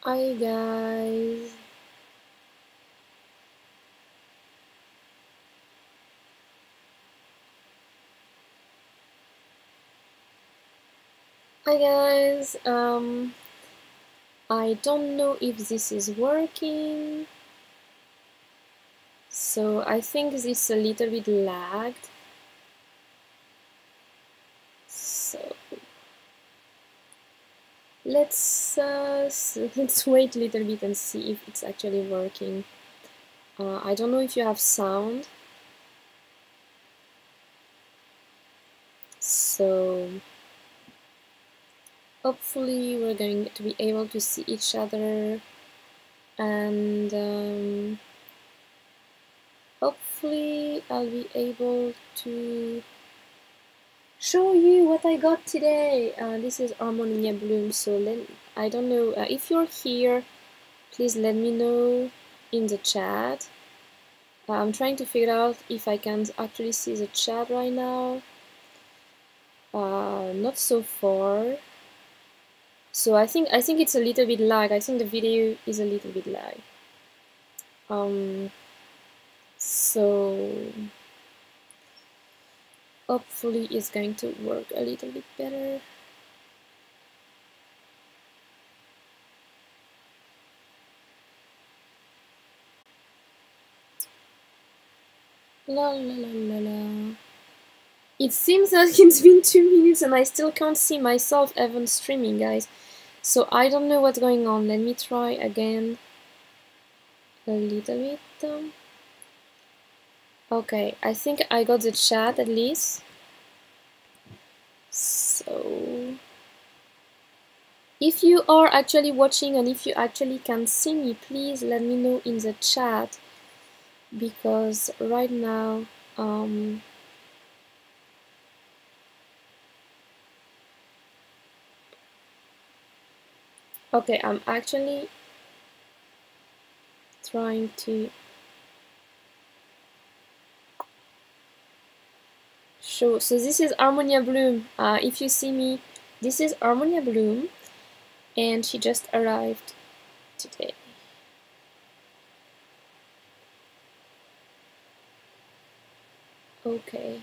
Hi guys. Hi guys. I don't know if this is working. So I think this is a little bit lagged. So let's wait a little bit and see if it's actually working. I don't know if you have sound. So hopefully we're going to be able to see each other, and hopefully I'll be able to show you what I got today. This is Harmonia Bloom. So I don't know if you're here. Please let me know in the chat. I'm trying to figure out if I can actually see the chat right now. Not so far. So I think it's a little bit lag. I think the video is a little bit lag. So hopefully it's going to work a little bit better. La la la la la. It seems that it's been 2 minutes and I still can't see myself even streaming, guys. So I don't know what's going on. Let me try again a little bit. Okay, I think I got the chat at least. So if you are actually watching and if you actually can see me, please let me know in the chat, because right now okay, I'm actually trying to show. So this is Harmonia Bloom. If you see me, this is Harmonia Bloom, and she just arrived today. Okay.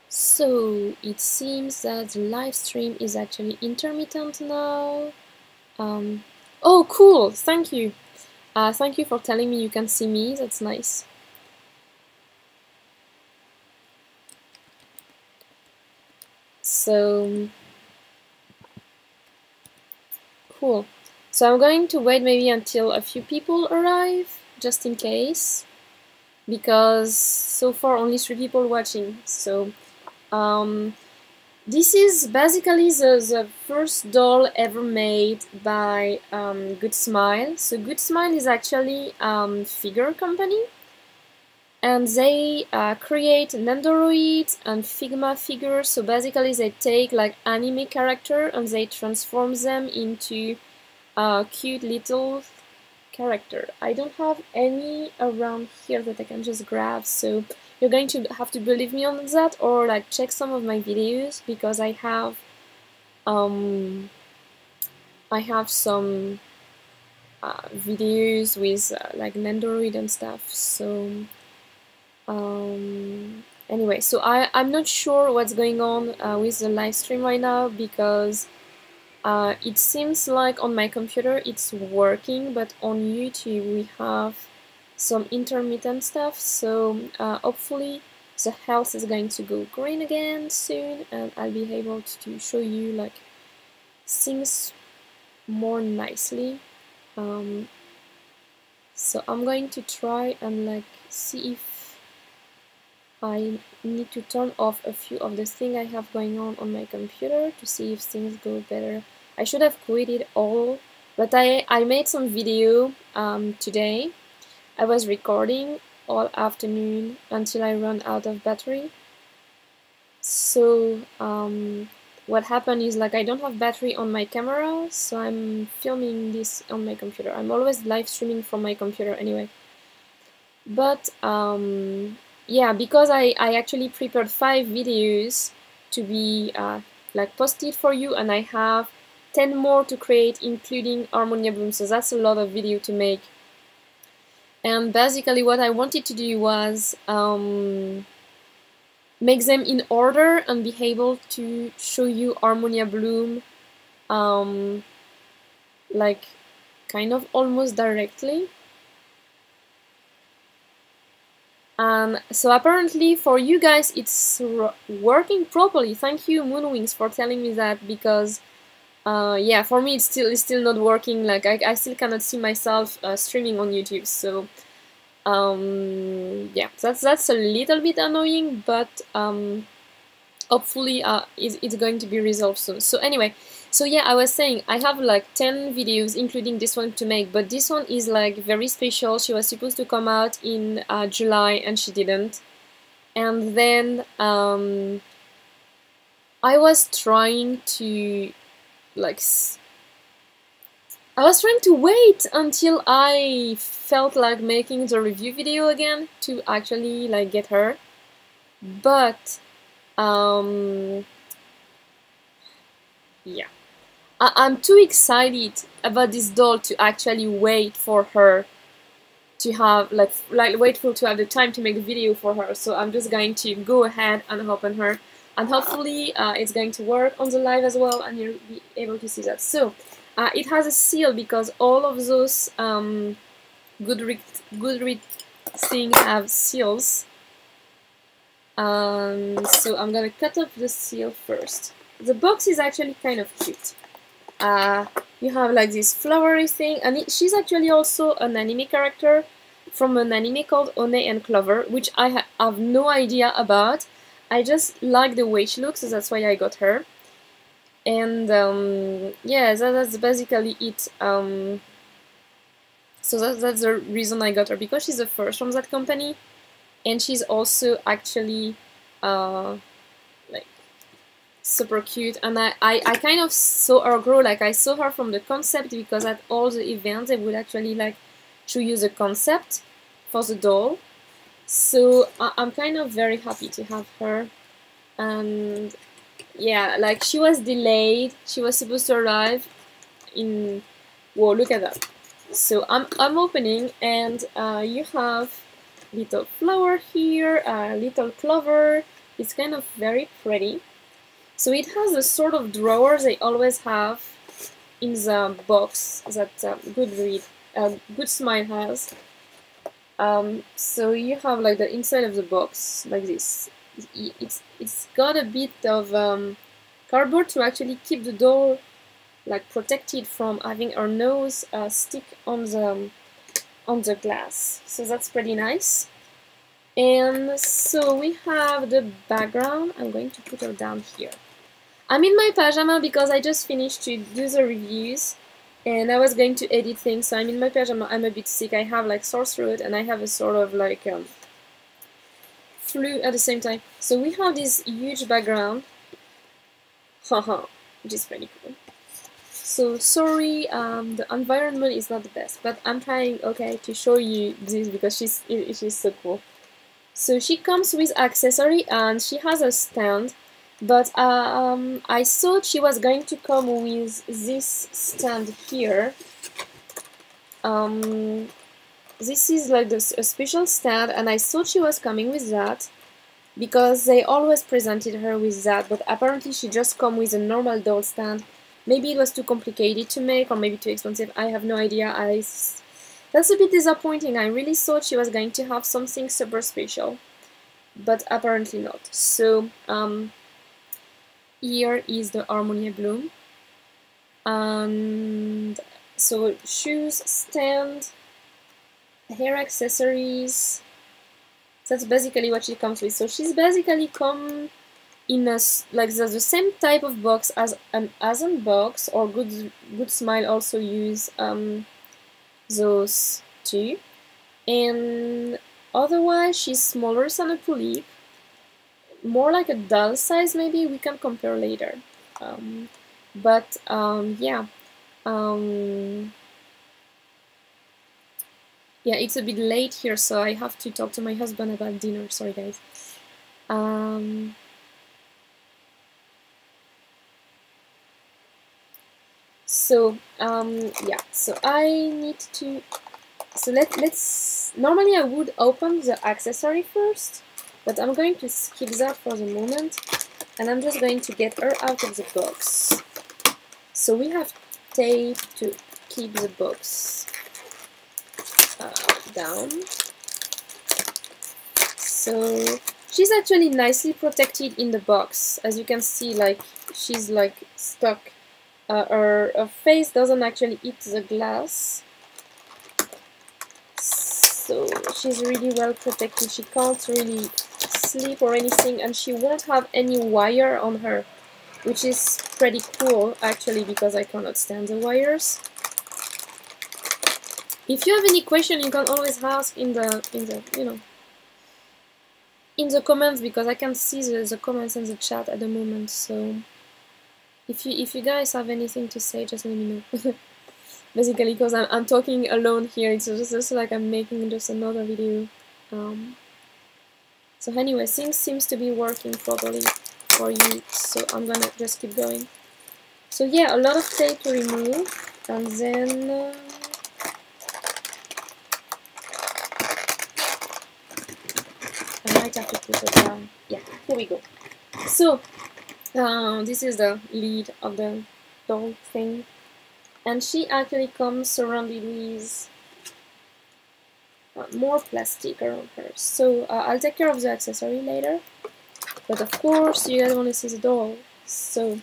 So it seems that the live stream is actually intermittent now. Oh, cool! Thank you. Thank you for telling me you can see me. That's nice. So cool. So I'm going to wait maybe until a few people arrive, just in case, because so far only 3 people watching. So this is basically the first doll ever made by Good Smile. So Good Smile is actually figure company, and they create Nendoroid and Figma figures. So basically they take like anime character and they transform them into cute little character. I don't have any around here that I can just grab, so you're going to have to believe me on that, or like check some of my videos, because I have some videos with like Nendoroid and stuff. So anyway, so I'm not sure what's going on with the live stream right now, because it seems like on my computer it's working, but on YouTube we have some intermittent stuff. So hopefully the health is going to go green again soon, and I'll be able to show you like things more nicely. So I'm going to try and like see if I need to turn off a few of the things I have going on my computer to see if things go better. I should have quit it all, but I made some video today. I was recording all afternoon until I ran out of battery. So what happened is like I don't have battery on my camera, so I'm filming this on my computer. I'm always live streaming from my computer anyway. But yeah, because I actually prepared 5 videos to be like posted for you, and I have 10 more to create, including Harmonia Bloom. So that's a lot of video to make. And basically what I wanted to do was make them in order and be able to show you Harmonia Bloom like kind of almost directly. And so apparently for you guys it's working properly. Thank you Moonwings for telling me that, because yeah, for me it's still not working. Like I still cannot see myself streaming on YouTube. So yeah, that's a little bit annoying, but hopefully it's going to be resolved soon. So anyway, so yeah, I was saying I have like 10 videos including this one to make, but this one is like very special. She was supposed to come out in July and she didn't. And then I was trying to wait until I felt like making the review video again to actually like get her, but yeah, I'm too excited about this doll to actually wait for her to have wait for to have the time to make a video for her. So I'm just going to go ahead and open her, and hopefully it's going to work on the live as well, and you'll be able to see that. So it has a seal because all of those Goodreads things have seals. So I'm gonna cut off the seal first. The box is actually kind of cute. You have like this flowery thing, and she's actually also an anime character from an anime called One and Clover, which I have no idea about. I just like the way she looks, so that's why I got her. And yeah, that's basically it. So that's the reason I got her, because she's the first from that company, and she's also actually like super cute. And I kind of saw her grow. Like I saw her from the concept, because at all the events they would actually like show you the concept for the doll. So I'm kind of very happy to have her. And yeah, like she was delayed. She was supposed to arrive in, whoa, look at that. So I'm opening, and you have little flower here, little clover. It's kind of very pretty. So it has the sort of drawers they always have in the box that Good Smile has. So you have like the inside of the box like this. It's got a bit of cardboard to actually keep the doll like protected from having her nose stick on the glass. So that's pretty nice. And so we have the background. I'm going to put her down here. I'm in my pajama because I just finished to do the reviews, and I was going to edit things, so I'm in my pajama. I'm a bit sick. I have like sore throat, and I have a sort of like flu at the same time. So we have this huge background, haha, which is pretty cool. So sorry, the environment is not the best, but I'm trying, okay, to show you this because she's so cool. So she comes with accessory, and she has a stand, but I thought she was going to come with this stand here. This is like a special stand, and I thought she was coming with that because they always presented her with that, but apparently she just come with a normal doll stand. Maybe it was too complicated to make, or maybe too expensive. I have no idea. That's a bit disappointing. I really thought she was going to have something super special, but apparently not. So here is the Harmonia Bloom, and so shoes, stand, hair accessories. That's basically what she comes with. So she's basically come in a like the same type of box as an Amazon box, or Good Smile also use those two. And otherwise she's smaller than a tulip, more like a doll size. Maybe we can compare later. Yeah. Yeah, it's a bit late here, so I have to talk to my husband about dinner. Sorry, guys. So yeah, so I need to, so let's, normally I would open the accessory first, but I'm going to skip that for the moment, and I'm just going to get her out of the box. So we have tape to keep the box down. So she's actually nicely protected in the box. As you can see, like, she's like stuck. Her face doesn't actually hit the glass. So she's really well protected. She can't really sleep or anything, and she won't have any wire on her, which is pretty cool actually, because I cannot stand the wires. If you have any question, you can always ask in the you know, in the comments, because I can see the comments and the chat at the moment. So if you guys have anything to say, just let me know. Basically, because I'm talking alone here, it's just like I'm making just another video. So anyway, things seems to be working properly for you, so I'm gonna just keep going. So yeah, a lot of tape to remove, and then I might have to put it down. Yeah, here we go. So this is the lid of the doll thing, and she actually comes surrounded with more plastic around her. So I'll take care of the accessory later, but of course you guys want to see the doll. So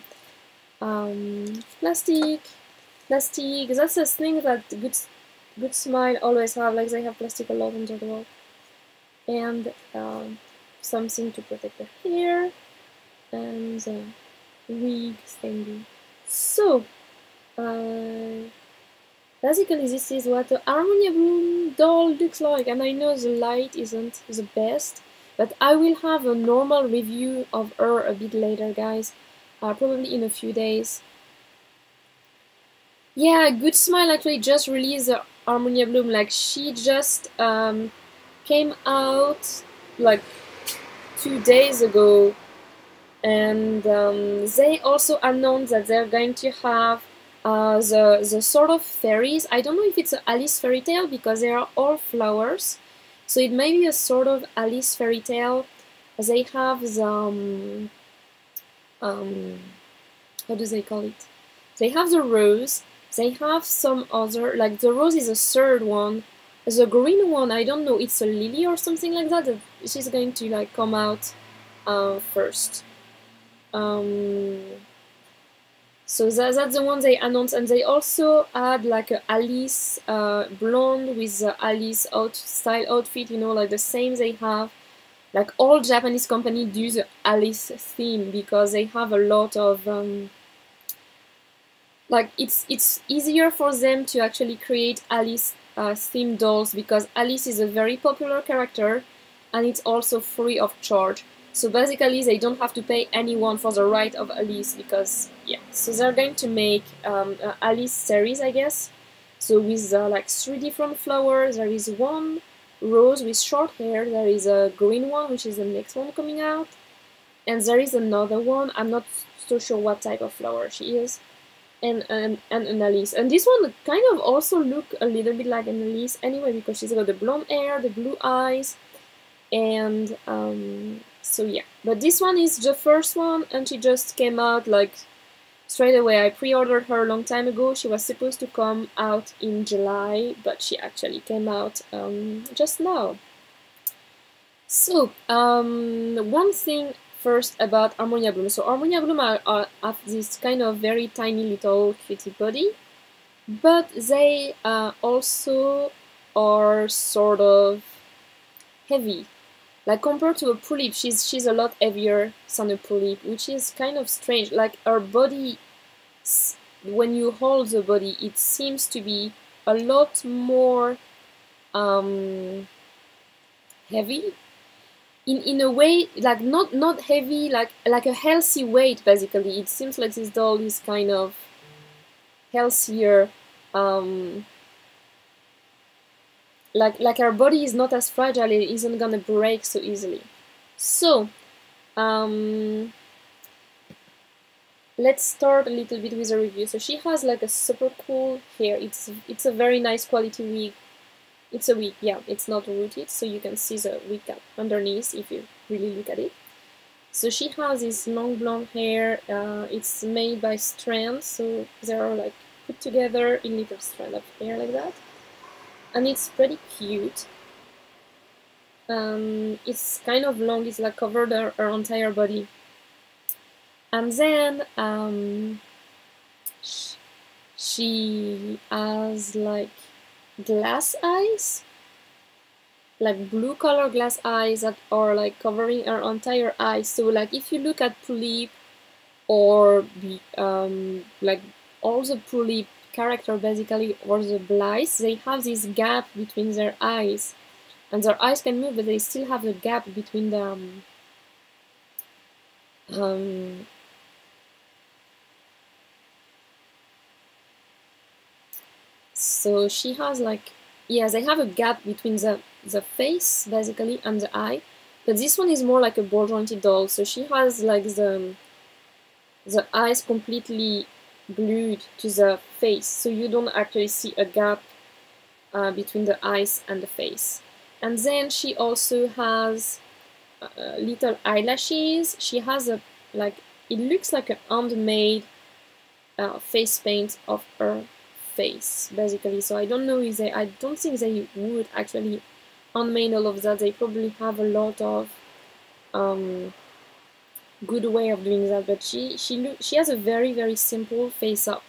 plastic, that's a thing that Good Smile always have, like they have plastic a lot under the wall. And something to protect the hair, and the wig thingy. So basically this is what the Harmonia Bloom doll looks like, and I know the light isn't the best, but I will have a normal review of her a bit later, guys, probably in a few days. Yeah, Good Smile actually just released the Harmonia Bloom, like she just came out like 2 days ago, and they also announced that they're going to have the sort of fairies. I don't know if it's an Alice fairy tale, because they are all flowers, so it may be a sort of Alice fairy tale. They have the how do they call it? They have the rose. They have some other, like the rose is a third one. The green one, I don't know, it's a lily or something like that. She's going to like come out first. So that's the one they announced, and they also had like a Alice blonde with the Alice style outfit, you know, like the same they have. Like all Japanese company do the Alice theme, because they have a lot of like it's easier for them to actually create Alice themed dolls, because Alice is a very popular character, and it's also free of charge. So basically they don't have to pay anyone for the right of Alice, because yeah. So they're going to make an Alice series, I guess. So with like 3 different flowers. There is one rose with short hair, there is a green one, which is the next one coming out, and there is another one. I'm not so sure what type of flower she is, and an Alice. And this one kind of also look a little bit like an Alice anyway, because she's got the blonde hair, the blue eyes, and so yeah. But this one is the first one, and she just came out like straight away. I pre-ordered her a long time ago. She was supposed to come out in July, but she actually came out just now. So one thing first about Harmonia Bloom. So Harmonia Bloom have this kind of very tiny little cutie body, but they also are sort of heavy. Like compared to a polyp, she's a lot heavier than a polyp, which is kind of strange. Like her body, when you hold the body, it seems to be a lot more heavy. In a way, like not heavy, like a healthy weight. Basically, it seems like this doll is kind of healthier. Like our body is not as fragile, it isn't gonna break so easily. So let's start a little bit with a review. So she has like a super cool hair. It's a very nice quality wig. It's a wig, yeah. It's not rooted, so you can see the wig cap underneath if you really look at it. So she has this long blonde hair. It's made by strands, so they are like put together in little strand of hair like that, and it's pretty cute. It's kind of long. It's like covered her entire body, and then she has like glass eyes, like blue color glass eyes that are like covering her entire eyes. So like if you look at Tulip or like all the Tulip character basically, or the Blythe, they have this gap between their eyes, and their eyes can move, but they still have a gap between them. So she has like, yeah, they have a gap between the face basically and the eye, but this one is more like a ball jointed doll. So she has like the eyes completely glued to the face, so you don't actually see a gap between the eyes and the face. And then she also has little eyelashes. She has a like, it looks like a handmade face paint of her face basically. So I don't know if I don't think they would actually handmade all of that. They probably have a lot of good way of doing that, but she has a very simple face up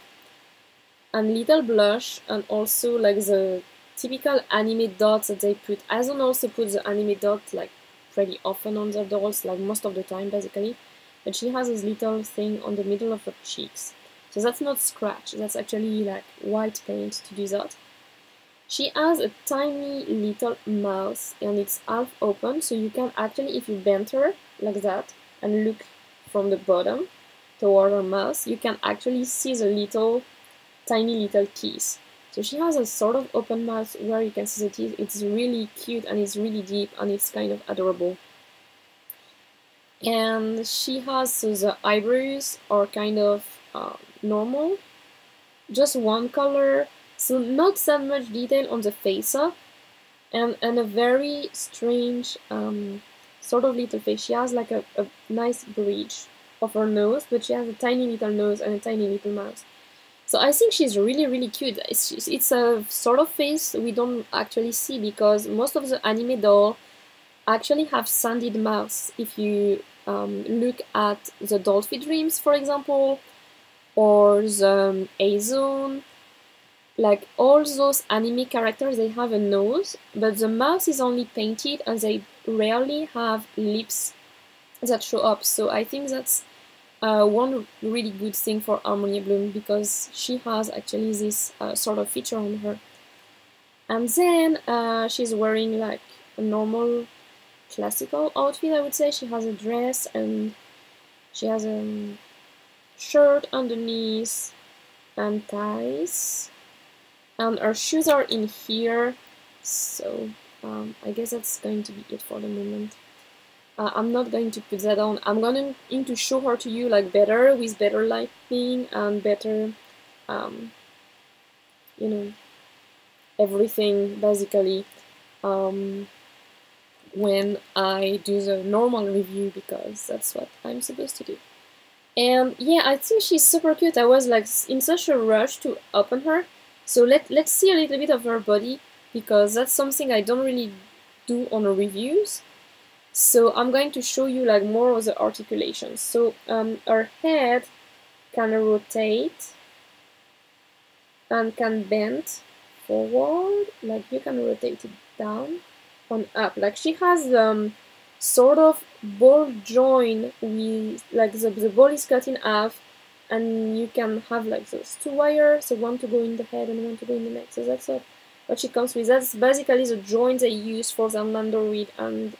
and little blush, and also like the typical anime dots that they put. I don't also put the anime dot like pretty often on their dolls, like most of the time basically, but she has this little thing on the middle of her cheeks. So that's not scratch, that's actually like white paint to do that. She has a tiny little mouth and it's half open, so you can actually, if you bend her like that and look from the bottom toward her mouth, you can actually see the little, tiny little teeth. So she has a sort of open mouth where you can see the teeth. It's really cute and it's really deep and it's kind of adorable. And she has, so the eyebrows are kind of normal, just one color, so not that much detail on the face up, and a very strange sort of little face. She has like a nice bridge of her nose, but she has a tiny little nose and a tiny little mouth. So I think she's really cute. It's a sort of face we don't actually see, because most of the anime doll actually have sanded mouths. If you look at the Dolphy Dreams, for example, or the A-Zone, like all those anime characters, they have a nose, but the mouth is only painted and they rarely have lips that show up. So I think that's one really good thing for Harmonia Bloom, because she has actually this sort of feature on her. And then she's wearing like a normal classical outfit, I would say. She has a dress and she has a shirt underneath and ties, and her shoes are in here. So I guess that's going to be it for the moment. I'm not going to put that on. I'm going to show her to you like better, with better lighting and better you know, everything basically when I do the normal review, because that's what I'm supposed to do. And yeah, I think she's super cute. I was like in such a rush to open her. So let's see a little bit of her body, because that's something I don't really do on reviews. So I'm going to show you like more of the articulations. So her head can rotate and can bend forward, like you can rotate it down and up. Like she has sort of ball joint with like the ball is cut in half, and you can have like those two wires, so one to go in the head and one to go in the neck. So that's what she comes with. That's basically the joint they use for the Orlando Reed and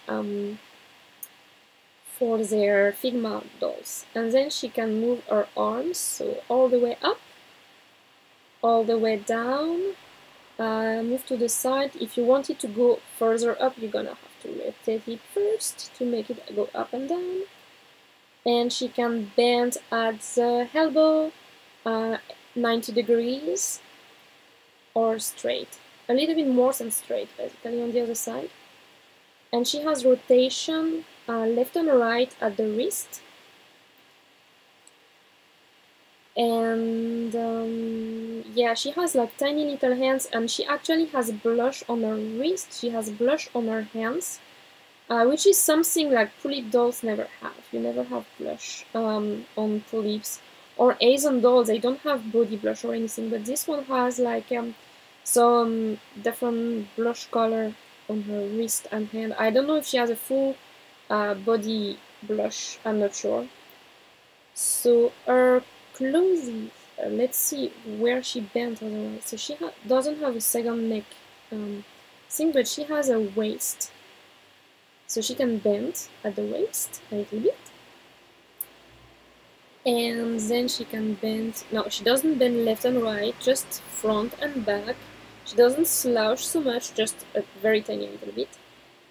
for their Figma dolls. And then she can move her arms, so all the way up, all the way down, move to the side. If you want it to go further up, you're gonna have to rotate it first to make it go up and down. and she can bend at the elbow 90 degrees or straight, a little bit more than straight basically on the other side. And she has rotation left and right at the wrist, and yeah, she has like tiny little hands, and she actually has blush on her wrist, she has blush on her hands, which is something like Polyp dolls never have. You never have blush on Polyps. Or Asian dolls, they don't have body blush or anything, but this one has like some different blush color on her wrist and hand. I don't know if she has a full body blush, I'm not sure. So her clothes, let's see where she bent otherwise. So she doesn't have a second neck thing, but she has a waist. So she can bend at the waist a little bit. And then she can bend, no, she doesn't bend left and right, just front and back. She doesn't slouch so much, just a very tiny little bit.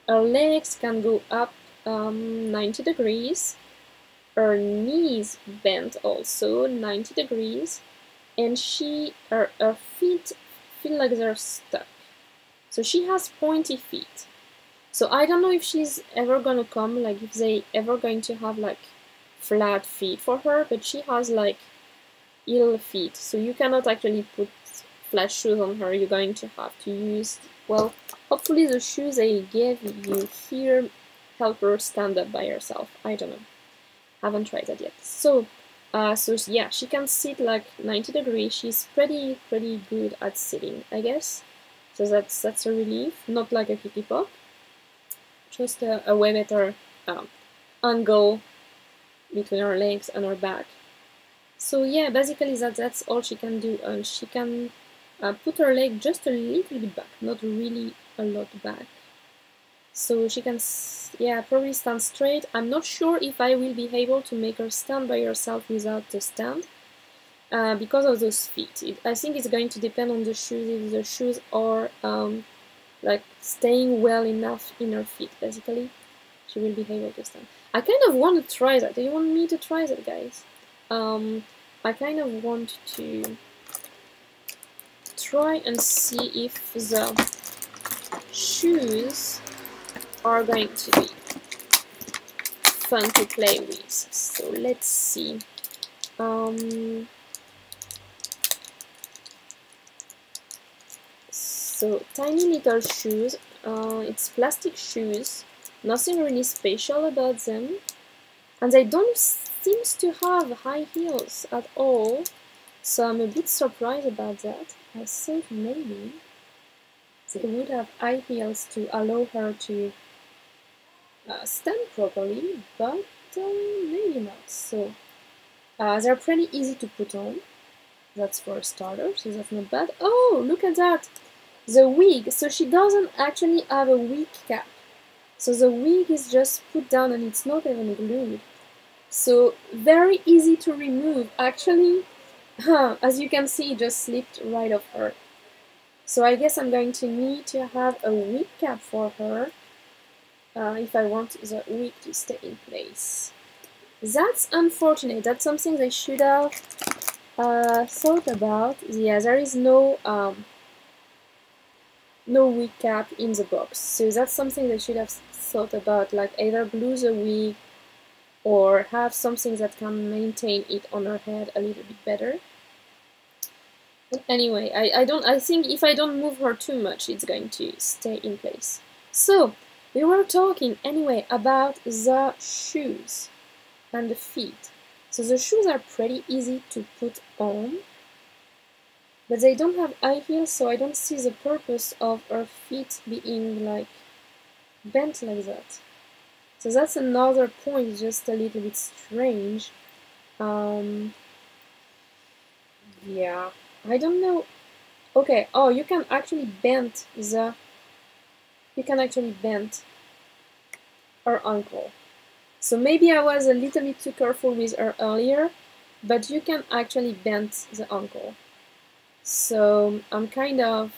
Her legs can go up 90 degrees. Her knees bend also 90 degrees. And her feet feel like they're stuck. So she has pointy feet. So I don't know if she's ever gonna come, like if they ever going to have like flat feet for her, but she has like heel feet, so you cannot actually put flat shoes on her. You're going to have to use, well, hopefully the shoes they gave you here help her stand up by herself. I don't know, haven't tried that yet. So yeah, she can sit like 90 degrees. She's pretty good at sitting, I guess. So that's a relief. Not like a hippie pop, just a way better angle between her legs and her back. So yeah, basically that's all she can do. And she can put her leg just a little bit back, not really a lot back. So she can, yeah, probably stand straight. I'm not sure if I will be able to make her stand by herself without the stand, because of those feet. I think it's going to depend on the shoes, if the shoes are like staying well enough in her feet, basically. She will be able to stand. I kind of want to try that. Do you want me to try that, guys? I kind of want to try and see if the shoes are going to be fun to play with. So let's see. So tiny little shoes. It's plastic shoes. Nothing really special about them, and they don't seem to have high heels at all, so I'm a bit surprised about that. I think maybe they would have high heels to allow her to stand properly, but maybe not. So they're pretty easy to put on, that's for a starter, so that's not bad. Oh, look at that! The wig! So she doesn't actually have a wig cap. So the wig is just put down and it's not even glued. So very easy to remove. Actually, as you can see, it just slipped right off her. So I guess I'm going to need to have a wig cap for her if I want the wig to stay in place. That's unfortunate. That's something they should have thought about. Yeah, there is no wig cap in the box, so that's something they should have thought about, like either glue the wig or have something that can maintain it on her head a little bit better. But anyway, I think if I don't move her too much, it's going to stay in place. So we were talking anyway about the shoes and the feet. So the shoes are pretty easy to put on, but they don't have high heels, so I don't see the purpose of her feet being like bent like that. So that's another point, just a little bit strange. Yeah, I don't know. Okay, oh, you can actually bend her ankle. So maybe I was a little bit too careful with her earlier, but you can actually bend the ankle. So I'm kind of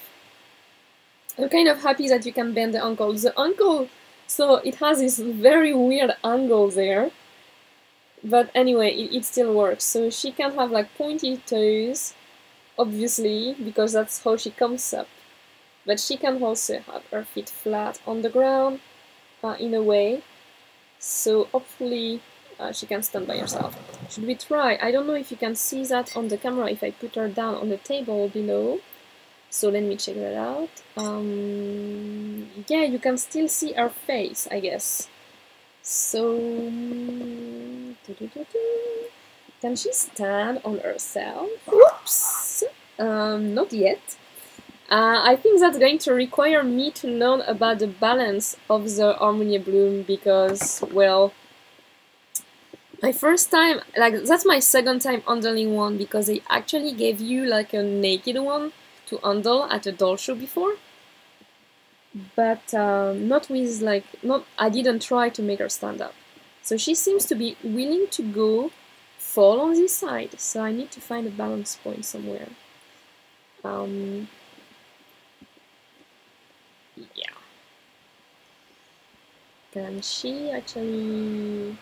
happy that you can bend the ankle. The ankle, so it has this very weird angle there. But anyway, it still works. So she can have like pointy toes, obviously, because that's how she comes up. But she can also have her feet flat on the ground, in a way. So hopefully she can stand by herself. Should we try? I don't know if you can see that on the camera if I put her down on the table below. So let me check that out. Yeah, you can still see her face, I guess. So, can she stand on herself? Whoops! Not yet. I think that's going to require me to learn about the balance of the Harmonia Bloom because, well, my first time, like, that's my second time handling one because they actually gave you like a naked one to handle at a doll show before. But not with like, I didn't try to make her stand up. So she seems to be willing to go fall on this side. So I need to find a balance point somewhere. Yeah. Can she actually...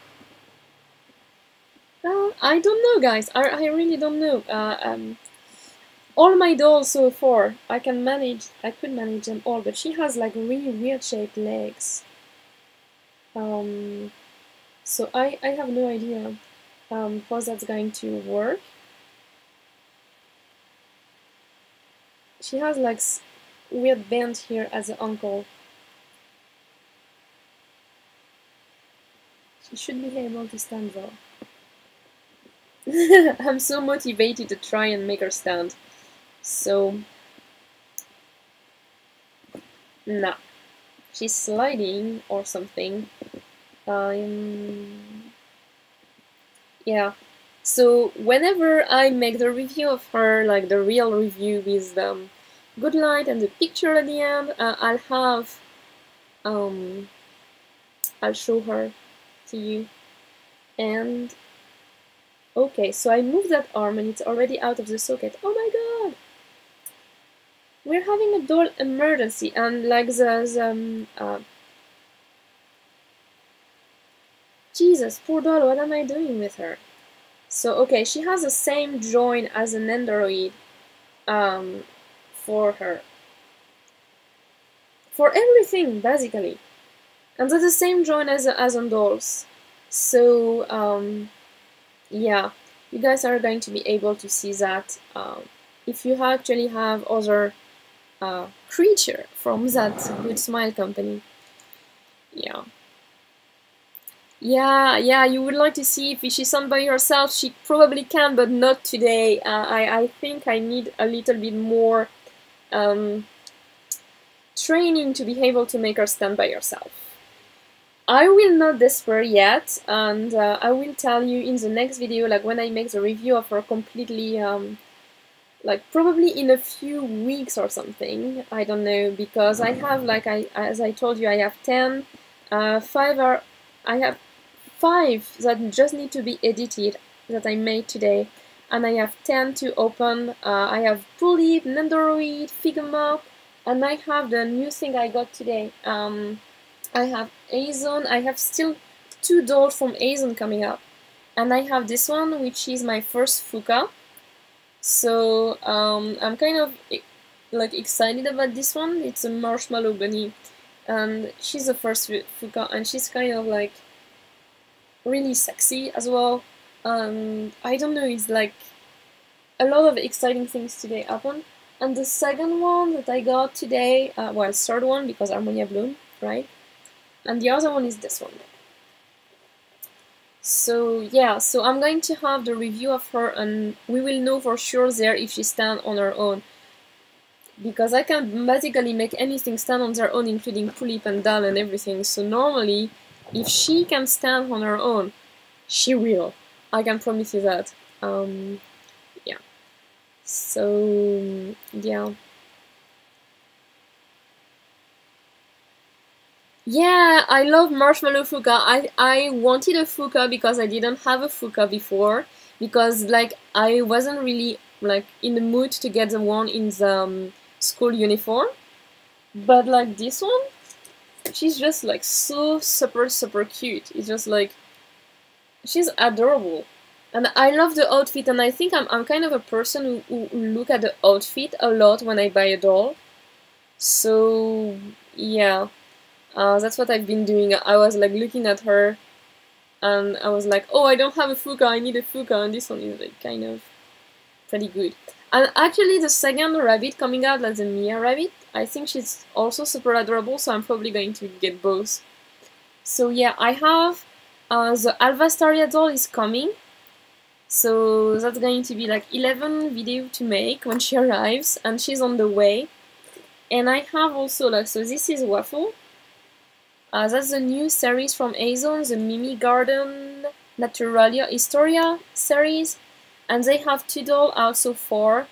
I don't know, guys. I really don't know. All my dolls so far, I could manage them all, but she has like really weird shaped legs. So I have no idea how that's going to work. She has like weird bend here at the ankle. She should be able to stand though. I'm so motivated to try and make her stand. So, nah. She's sliding or something. Yeah. So whenever I make the review of her, like the real review with the good light and the picture at the end, I'll have, I'll show her to you. And okay, so I moved that arm and it's already out of the socket. Oh my god! We're having a doll emergency and like Jesus, poor doll, what am I doing with her? So, okay, she has the same joint as an android for her. For everything, basically. And that's the same joint as on dolls. So, yeah, you guys are going to be able to see that if you actually have other creature from that Good Smile company. Yeah. Yeah, you would like to see if she's on by herself. She probably can, but not today. I think I need a little bit more training to be able to make her stand by herself. I will not despair yet, and I will tell you in the next video, like when I make the review of her completely, like probably in a few weeks or something. I don't know, because I have, like as I told you, I have 10, I have 5 that just need to be edited that I made today, and I have 10 to open. I have Tulip, Nendoroid, Figma, and I have the new thing I got today. I have Azon. I have still 2 dolls from Azon coming up, and I have this one, which is my first Fuka. So I'm kind of like excited about this one. It's a marshmallow bunny, and she's the first Fuka, and she's kind of like really sexy as well. I don't know, it's like a lot of exciting things today happen. And the second one that I got today, well, third one because Harmonia Bloom, right? And the other one is this one. So yeah, so I'm going to have the review of her, and we will know for sure there if she stands on her own. Because I can basically make anything stand on their own, including Tulip and Dal and everything. So normally, if she can stand on her own, she will. I can promise you that. Yeah. So, yeah. Yeah, I love Marshmallow Fuka. I wanted a Fuka because I didn't have a Fuka before. Because, like, I wasn't really, like, in the mood to get the one in the school uniform. But, like, this one, she's just, like, so super cute. It's just, like, She's adorable. And I love the outfit, and I think I'm kind of a person who look at the outfit a lot when I buy a doll. So yeah, that's what I've been doing. I was like looking at her, and I was like, oh, I don't have a Fuka, I need a Fuka, and this one is like kind of pretty good. And actually, the second rabbit coming out, like the Mia rabbit, I think she's also super adorable, so I'm probably going to get both. So yeah, I have the Alvastaria doll is coming. So that's going to be like 11 video to make when she arrives, and she's on the way. And I have also like, so this is Waffle. That's the new series from Azon, the Mimi Garden Naturalia Historia series. And they have 2 dolls, also 4.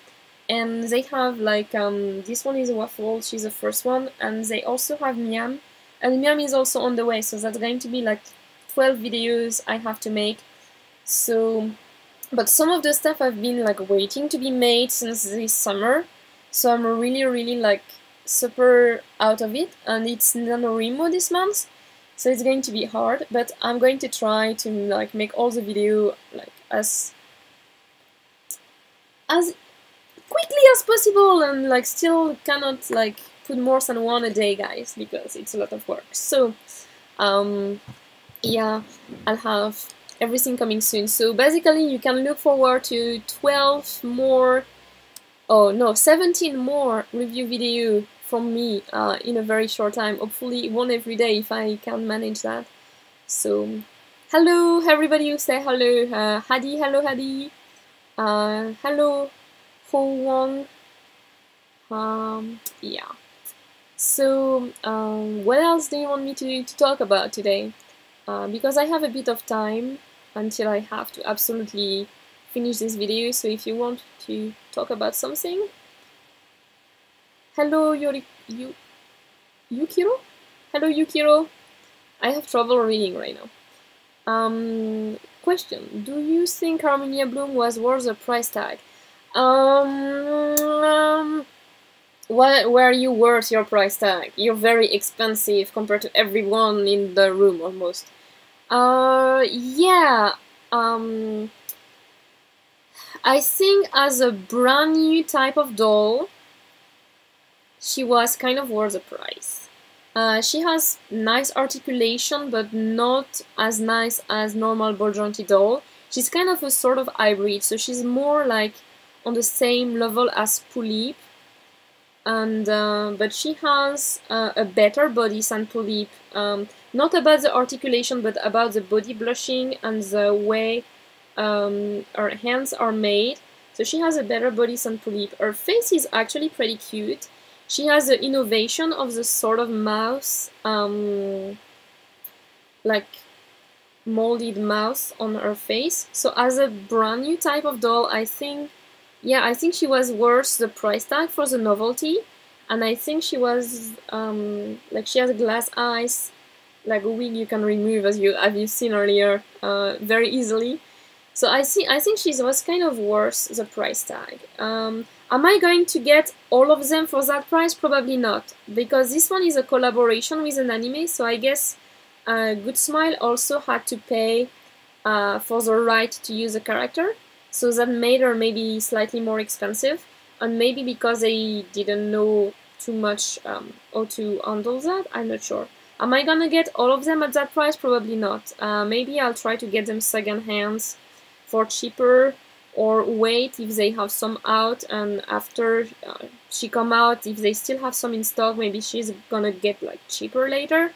And they have like, this one is Waffle, she's the first one. And they also have Miam. And Miam is also on the way, so that's going to be like 12 videos I have to make. So, but some of the stuff I've been like waiting to be made since this summer. So I'm really like super out of it, and it's NaNoWriMo this month, so it's going to be hard, but I'm going to try to like make all the video like as quickly as possible, and like still cannot like put more than one a day, guys, because it's a lot of work. So yeah, I'll have everything coming soon. So basically you can look forward to 12 more, oh no, 17 more review video from me in a very short time. Hopefully one every day if I can manage that. So hello everybody who say hello. Hadi, hello Hadi. Hello Ho Wong. Yeah. So what else do you want me to talk about today? Because I have a bit of time until I have to absolutely finish this video, so if you want to talk about something. Hello Yukiro? Hello Yukiro? I have trouble reading right now. Question. Do you think Harmonia Bloom was worth the price tag? Were you worth your price tag? You're very expensive compared to everyone in the room almost. Yeah. I think as a brand new type of doll, she was kind of worth the price. She has nice articulation, but not as nice as normal ball jointed doll. She's kind of a sort of hybrid, so she's more like on the same level as Polyp, and but she has a better body than Polyp. Not about the articulation, but about the body blushing and the way her hands are made. So she has a better body than Polyp. Her face is actually pretty cute. She has the innovation of the sort of mouth, like molded mouth on her face. So as a brand new type of doll, I think, yeah, I think she was worth the price tag for the novelty. And I think she was, like she has glass eyes, like a wig you can remove, as you've seen earlier, very easily. So I think she was kind of worth the price tag. Am I going to get all of them for that price? Probably not, because this one is a collaboration with an anime, so I guess Good Smile also had to pay for the right to use a character, so that made her maybe slightly more expensive, and maybe because they didn't know too much how to handle that, I'm not sure. Am I gonna get all of them at that price? Probably not. Maybe I'll try to get them second hands for cheaper, or wait if they have some out, and after she come out, if they still have some in stock, maybe she's gonna get like cheaper later,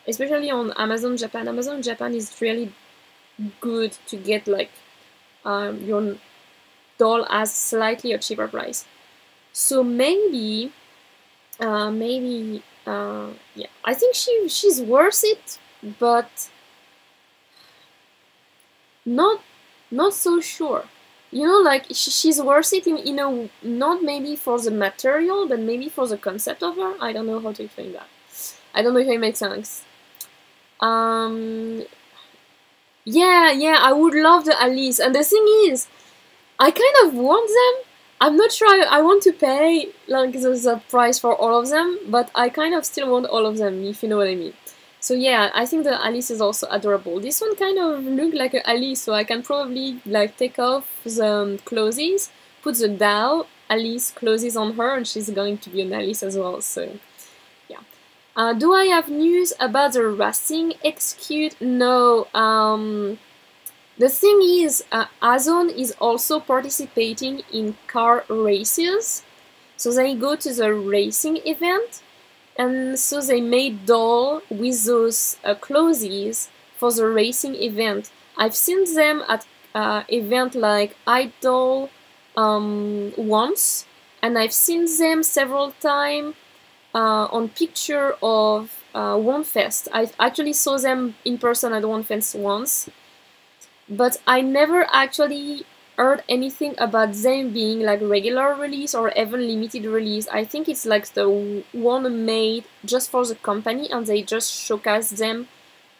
especially on Amazon Japan. Amazon Japan is really good to get like your doll at slightly a cheaper price. So maybe yeah, I think she's worth it, but not so sure. You know, like she's worth it in a, not maybe for the material, but maybe for the concept of her. I don't know how to explain that. I don't know if it makes sense. Yeah, I would love the Alice, and the thing is, I kind of want them. I'm not sure I want to pay like the price for all of them, but I kind of still want all of them, if you know what I mean. So yeah, I think the Alice is also adorable. This one kind of look like an Alice, so I can probably like take off the clothes, put the doll Alice clothes on her, and she's going to be an Alice as well. So yeah. Do I have news about the racing execute? No. The thing is, Azon is also participating in car races. So they go to the racing event, and so they made doll with those clothes for the racing event. I've seen them at event like Idol once, and I've seen them several times on picture of OneFest. I actually saw them in person at OneFest once, but I never actually heard anything about them being like regular release or even limited release. I think it's like the one made just for the company, and they just showcase them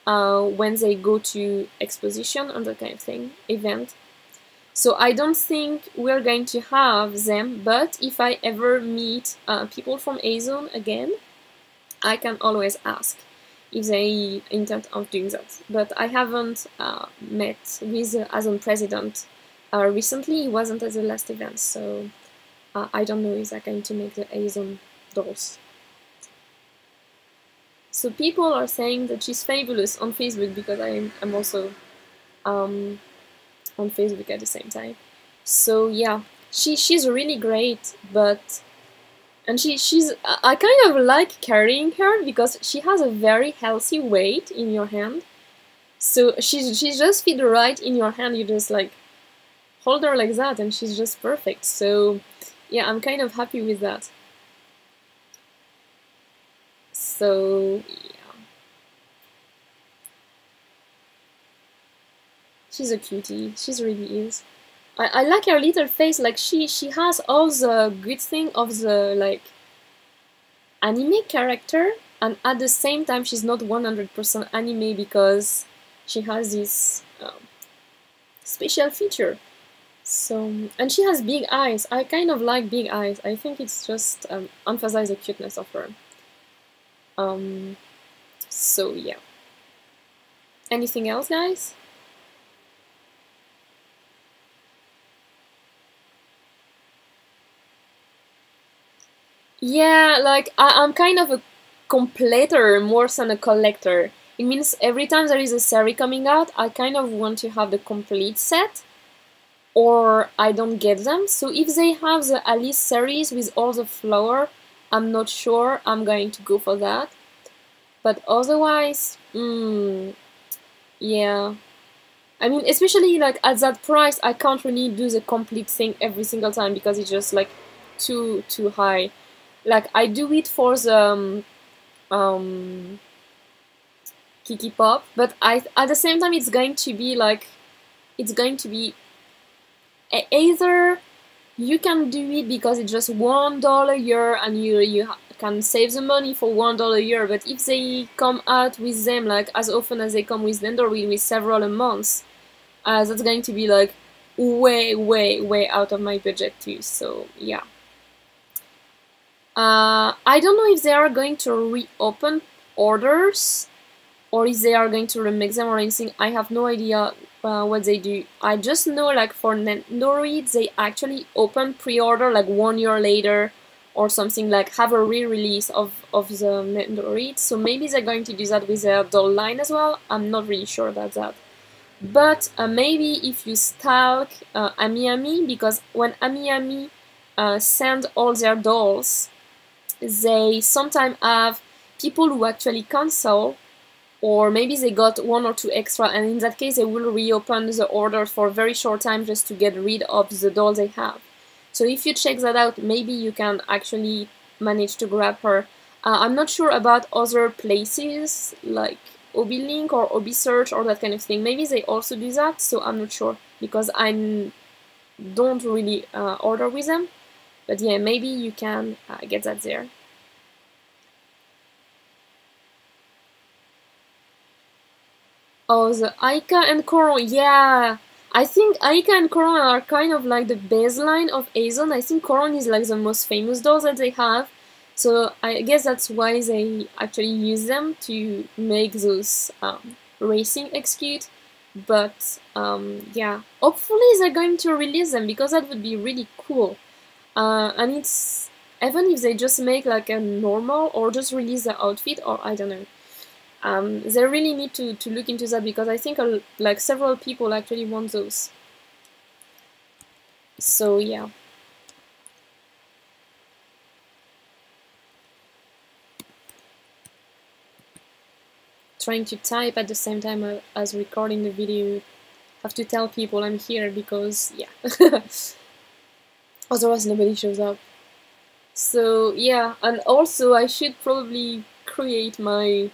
when they go to exposition and that kind of thing, event. So I don't think we're going to have them, but if I ever meet people from Azon again, I can always ask if they intend of doing that. But I haven't met with the Azon president recently. He wasn't at the last event, so I don't know if they're going to make the Azon dolls. So people are saying that she's fabulous on Facebook, because I'm also on Facebook at the same time. So yeah, she's really great, but she's I kind of like carrying her because she has a very healthy weight in your hand. So she's just fit right in your hand. You just like hold her like that, and she's just perfect. So yeah, I'm kind of happy with that. So yeah, she's a cutie. She's really is. I like her little face. Like she has all the good thing of the like anime character, and at the same time she's not 100% anime because she has this special feature. So, and she has big eyes. I kind of like big eyes. I think it's just emphasize the cuteness of her. So yeah. Anything else, guys? Yeah, like I'm kind of a completer more than a collector. It means every time there is a series coming out, I kind of want to have the complete set, or I don't get them. So if they have the Alice series with all the flower, I'm not sure I'm going to go for that. But otherwise, yeah. I mean, especially like at that price, I can't really do the complete thing every single time because it's just like too high. Like I do it for the Kiki Pop, but at the same time it's going to be like either you can do it because it's just $1 a year and you can save the money for $1 a year, but if they come out with them like as often as they come with Nendoroid with several a month, that's going to be like way out of my budget too. So yeah. I don't know if they are going to reopen orders or if they are going to remake them or anything. I have no idea what they do. I just know like for Nendoroid they actually open pre-order like 1 year later or something, like have a re-release of the Nendoroid. So maybe they're going to do that with their doll line as well. I'm not really sure about that. But maybe if you stalk Amiami, because when Amiami send all their dolls, they sometimes have people who actually cancel, or maybe they got 1 or 2 extra, and in that case they will reopen the order for a very short time just to get rid of the doll they have. So if you check that out, maybe you can actually manage to grab her. I'm not sure about other places like ObiLink or ObiSearch or that kind of thing. Maybe they also do that, so I'm not sure because I don't really order with them. But yeah, maybe you can get that there. Oh, the Aika and Coron, yeah! I think Aika and Coron are kind of like the baseline of Azon. I think Coron is like the most famous dolls that they have. So I guess that's why they actually use them to make those racing execute. But yeah, hopefully they're going to release them, because that would be really cool. And it's, even if they just make like a normal or just release the outfit, or I don't know. They really need to look into that, because I think like several people actually want those. So yeah. Trying to type at the same time as recording the video. Have to tell people I'm here, because yeah. Otherwise nobody shows up. So yeah, and also I should probably create my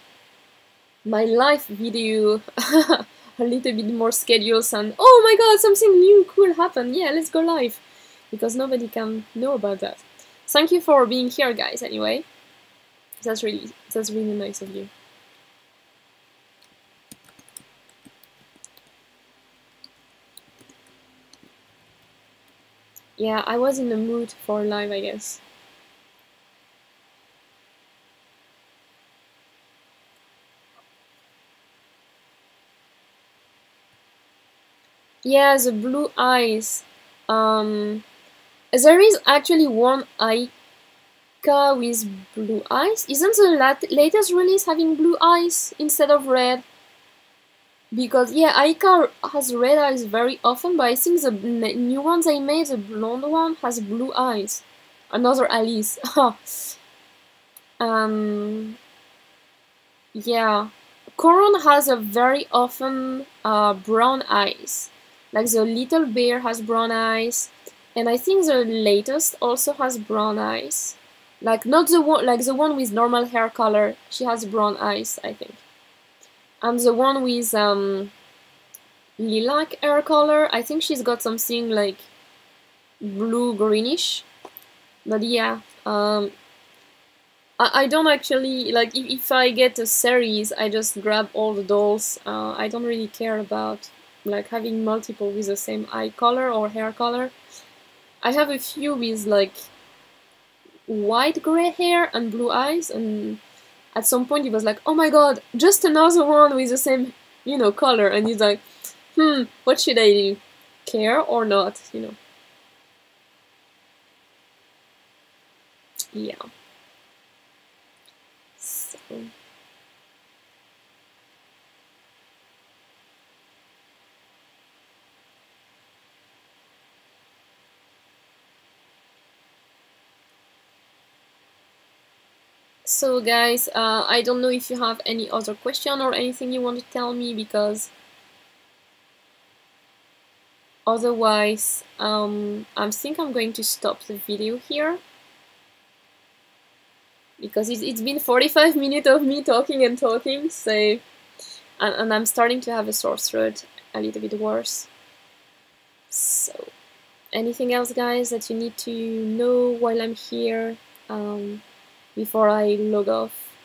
live video a little bit more schedules, and oh my god, something new cool happened, yeah, let's go live, because nobody can know about that. Thank you for being here, guys, anyway. That's really nice of you. Yeah, I was in the mood for live, I guess. Yeah, the blue eyes. There is actually one Aika with blue eyes. Isn't the latest release having blue eyes instead of red? Because yeah, Aika has red eyes very often, but I think the new ones they made, the blonde one, has blue eyes. Another Alice. Yeah. Coron has a very often brown eyes. Like the little bear has brown eyes, and I think the latest also has brown eyes. Like not the one, like the one with normal hair color. She has brown eyes, I think. And the one with lilac hair color, I think she's got something like blue greenish. But yeah, I don't actually, like, if I get a series, I just grab all the dolls. I don't really care about like having multiple with the same eye color or hair color. I have a few with like white gray hair and blue eyes, and at some point it was like, oh my god, just another one with the same, color, and he's like, what should I do? Care or not, Yeah. So. So guys, I don't know if you have any other question or anything you want to tell me, because otherwise, I think I'm going to stop the video here, because it's been 45 minutes of me talking and talking, so, and I'm starting to have a sore throat, a little bit worse. So, anything else, guys, that you need to know while I'm here, before I log off?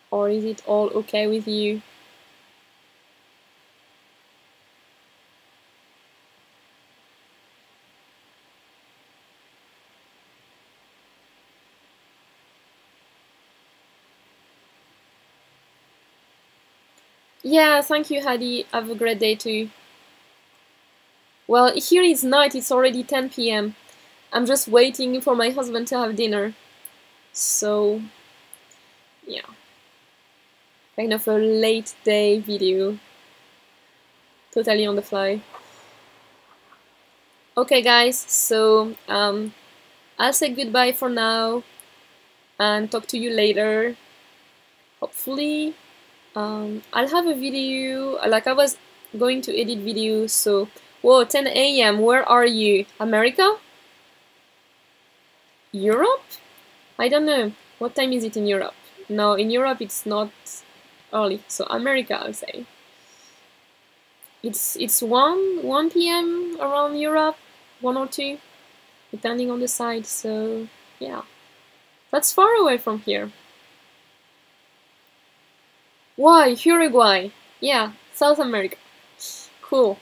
Or is it all okay with you? Yeah, thank you, Hadi. Have a great day too. Well, here it's night, it's already 10 p.m. I'm just waiting for my husband to have dinner. So, yeah. Kind of a late day video. Totally on the fly. Okay, guys, so I'll say goodbye for now and talk to you later. Hopefully, I'll have a video, like I was going to edit videos, so, whoa, 10 a.m., where are you? America? Europe? I don't know. What time is it in Europe? No, in Europe it's not early, so America, I'll say. It's 1 p.m. around Europe, 1 or 2, depending on the side, so yeah. That's far away from here. Why? Uruguay. Yeah, South America. Cool.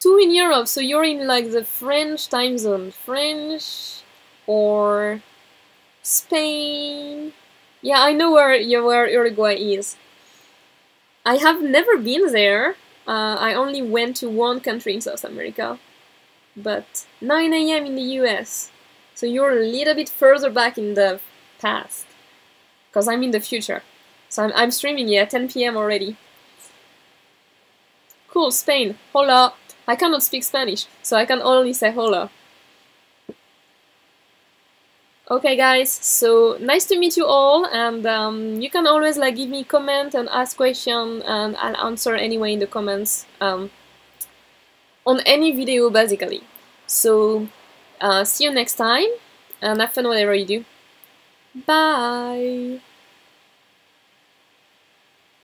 2 in Europe, so you're in like the French time zone. French or Spain. Yeah, I know where Uruguay is. I have never been there. I only went to one country in South America. But 9 AM in the US. So you're a little bit further back in the past. Because I'm in the future. So I'm streaming, yeah, 10 PM already. Cool, Spain. Hola. I cannot speak Spanish, so I can only say hola. Okay guys, so nice to meet you all, and you can always like give me a comment and ask questions, and I'll answer anyway in the comments on any video basically. So see you next time, and have fun whatever you do. Bye!